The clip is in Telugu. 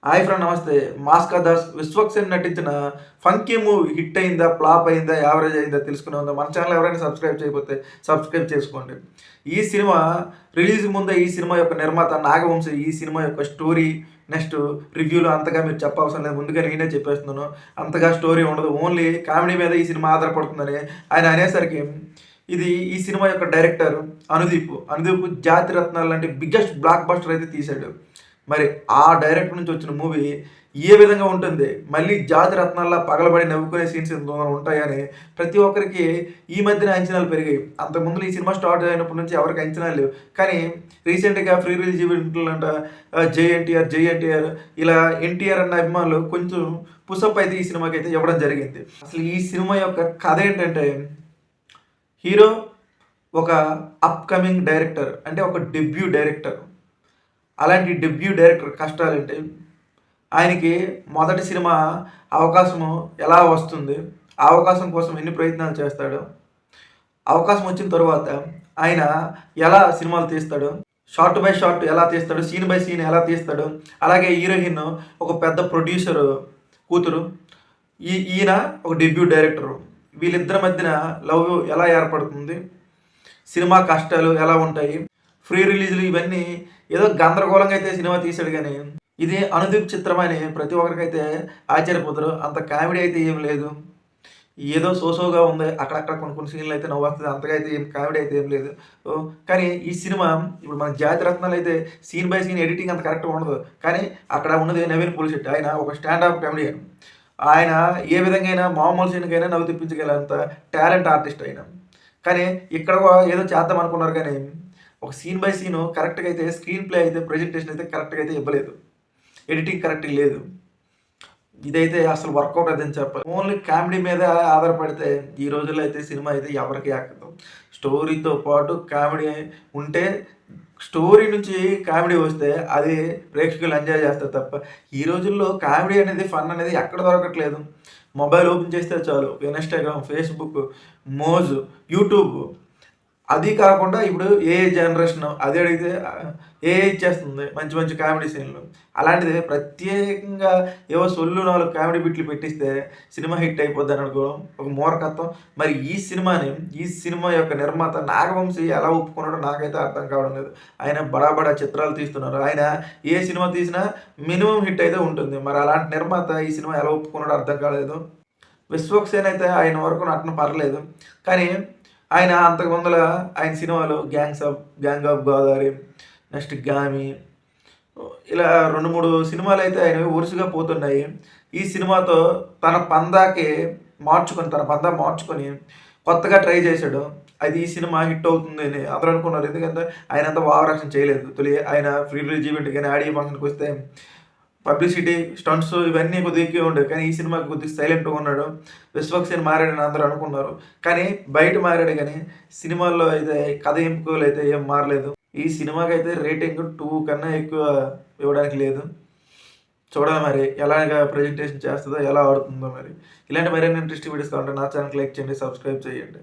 హాయ్ ఫ్రెండ్ నమస్తే. 'మాస్కా దాస్' విశ్వక్సేన్ నటించిన 'ఫంకీ' మూవీ హిట్ అయిందా? ఫ్లాప్ అయిందా? యావరేజ్ అయిందా? తెలుసుకునే ముందు మన ఛానల్ ఎవరైనా సబ్స్క్రైబ్ చేయకపోతే సబ్స్క్రైబ్ చేసుకోండి. ఈ సినిమా రిలీజ్ ముందే ఈ సినిమా యొక్క నిర్మాత నాగవంశీ ఈ సినిమా యొక్క స్టోరీ నెక్స్ట్ రివ్యూలో అంతగా మీరు చెప్పవసరం లేదు. ముందుగా నేనే చెప్పేస్తున్నాను. అంతగా స్టోరీ ఉండదు. ఓన్లీ కామెడీ మీద ఈ సినిమా ఆధారపడుతుందని ఆయన అనేసరికి ఈ సినిమా యొక్క డైరెక్టర్ అనుదీప్. అనుదీప్ జాతి రత్నాలు లాంటి బిగ్గెస్ట్ బ్లాక్ బస్టర్ అయితే తీశాడు. మరి ఆ డైరెక్టర్ నుంచి వచ్చిన మూవీ ఏ విధంగా ఉంటుంది, మళ్ళీ జాతి రత్నాల్లా పగలబడి నవ్వుకునే సీన్స్ ఉంటాయని ప్రతి ఒక్కరికి ఈ మధ్యన అంచనాలు పెరిగాయి. అంతకుముందు ఈ సినిమా స్టార్ట్ అయినప్పటి నుంచి ఎవరికి అంచనాలు లేవు. కానీ రీసెంట్గా ప్రీ రిలీజ్ ఈవెంట్లంట జై ఎన్టీఆర్ ఇలా ఎన్టీఆర్ అన్న అభిమానులు కొంచెం పుషప్ అయితే ఈ సినిమాకి అయితే ఇవ్వడం జరిగింది. అసలు ఈ సినిమా యొక్క కథ ఏంటంటే, హీరో ఒక అప్కమింగ్ డైరెక్టర్, అంటే ఒక డెబ్యూ డైరెక్టర్. అలాంటి డెబ్యూ డైరెక్టర్ కష్టాలేంటి, ఆయనకి మొదటి సినిమా అవకాశము ఎలా వస్తుంది, ఆ అవకాశం కోసం ఎన్ని ప్రయత్నాలు చేస్తాడు, అవకాశం వచ్చిన తర్వాత ఆయన ఎలా సినిమాలు తీస్తాడు, షార్ట్ బై షార్ట్ ఎలా తీస్తాడు, సీన్ బై సీన్ ఎలా తీస్తాడు, అలాగే హీరోయిన్ ఒక పెద్ద ప్రొడ్యూసరు కూతురు, ఈయన ఒక డెబ్యూ డైరెక్టరు. వీళ్ళిద్దరి మధ్యన లవ్ ఎలా ఏర్పడుతుంది, సినిమా కష్టాలు ఎలా ఉంటాయి, ఫ్రీ రిలీజ్లు ఇవన్నీ ఏదో గందరగోళంగా అయితే సినిమా తీశాడు. కానీ ఇది అనుదీప్ చిత్రమని ప్రతి ఒక్కరికైతే ఆశ్చర్యపోతారు. అంత కామెడీ అయితే ఏం లేదు, ఏదో సోసోగా ఉంది. అక్కడక్కడ కొన్ని సీన్లు అయితే నవ్వు వస్తుంది. అంతగా అయితే ఏం కామెడీ అయితే ఏం లేదు. కానీ ఈ సినిమా ఇప్పుడు మన జాతి రత్నాలు అయితే సీన్ బై సీన్ ఎడిటింగ్ అంత కరెక్ట్గా ఉండదు. కానీ అక్కడ ఉన్నది నవీన్ పోలిశెట్టి. ఆయన ఒక స్టాండప్ కామెడియన్. ఆయన ఏ విధంగా అయినా మామూలు సీన్కైనా నవ్వు తెప్పించగలంత టాలెంట్ ఆర్టిస్ట్ అయినా. కానీ ఇక్కడ ఏదో చేద్దాం అనుకున్నారు. కానీ ఒక సీన్ బై సీన్ కరెక్ట్గా అయితే స్క్రీన్ ప్లే అయితే ప్రజెంటేషన్ అయితే కరెక్ట్గా అయితే ఇవ్వలేదు. ఎడిటింగ్ కరెక్ట్గా లేదు. ఇదైతే అసలు వర్కౌట్ అదని చెప్పాలి. ఓన్లీ కామెడీ మీద ఆధారపడితే ఈ రోజుల్లో అయితే సినిమా అయితే ఎవరికి ఎక్కదు. స్టోరీతో పాటు కామెడీ ఉంటే, స్టోరీ నుంచి కామెడీ వస్తే అది ప్రేక్షకులు ఎంజాయ్ చేస్తారు తప్ప ఈ రోజుల్లో కామెడీ అనేది ఫన్ అనేది ఎక్కడ దొరకట్లేదు. మొబైల్ ఓపెన్ చేస్తే చాలు ఇన్స్టాగ్రామ్, ఫేస్బుక్, మోజ్, యూట్యూబ్. అది కాకుండా ఇప్పుడు ఏఐ జనరేషన్ అది అడిగితే ఏఐ ఇచ్చేస్తుంది మంచి మంచి కామెడీ సీన్లు. అలాంటిది ప్రత్యేకంగా ఏవో సొల్లు 4 కామెడీ బిట్లు పెట్టిస్తే సినిమా హిట్ అయిపోద్దని అనుకోవడం ఒక మూర్ఖత్వం. మరి ఈ సినిమా యొక్క నిర్మాత నాగవంశీ ఎలా ఒప్పుకున్నాడో నాకైతే అర్థం కావడం లేదు. ఆయన బడా చిత్రాలు తీస్తున్నారు. ఆయన ఏ సినిమా తీసినా మినిమం హిట్ అయితే ఉంటుంది. మరి అలాంటి నిర్మాత ఈ సినిమా ఎలా ఒప్పుకున్నాడో అర్థం కాలేదు. విశ్వక్సేన్ అయితే ఆయన వరకు నటన పర్లేదు. కానీ ఆయన అంతకు ముందల ఆయన సినిమాలు gang of Godavari, next Gaami, ఇలా 2-3 సినిమాలు అయితే ఆయన వరుసగా పోతున్నాయి. ఈ సినిమాతో తన పందా మార్చుకొని కొత్తగా ట్రై చేశాడు. అది ఈ సినిమా హిట్ అవుతుంది అని అందరూ అనుకున్నారు. ఎందుకంటే ఆయన అంత ఓవర్ యాక్షన్ చేయలేదు. ఆయన ఫ్రీ రిలీజ్ ఈవెంట్ కానీ ఆడియో ఫంక్షన్కి వస్తే పబ్లిసిటీ స్టంట్స్ ఇవన్నీ కొద్దిగా ఎక్కువ ఉండేవి. కానీ ఈ సినిమాకి కొద్దిగా సైలెంట్గా ఉన్నాడు. విశ్వక్సేన్ మారాడని అందరూ అనుకున్నారు. కానీ బయట మారాడు. కానీ సినిమాల్లో అయితే కథ ఎంపికలు అయితే ఏం మారలేదు. ఈ సినిమాకి అయితే రేటింగ్ 2 కన్నా ఎక్కువ ఇవ్వడానికి లేదు. చూడాలి మరి ఎలాగా ప్రజెంటేషన్ చేస్తుందో, ఎలా ఆడుతుందో మరి. ఇలాంటి మరిన్ని ఇంట్రెస్టింగ్ వీడియోస్ కావాలంటే నా ఛానల్కి లైక్ చేయండి, సబ్స్క్రైబ్ చేయండి.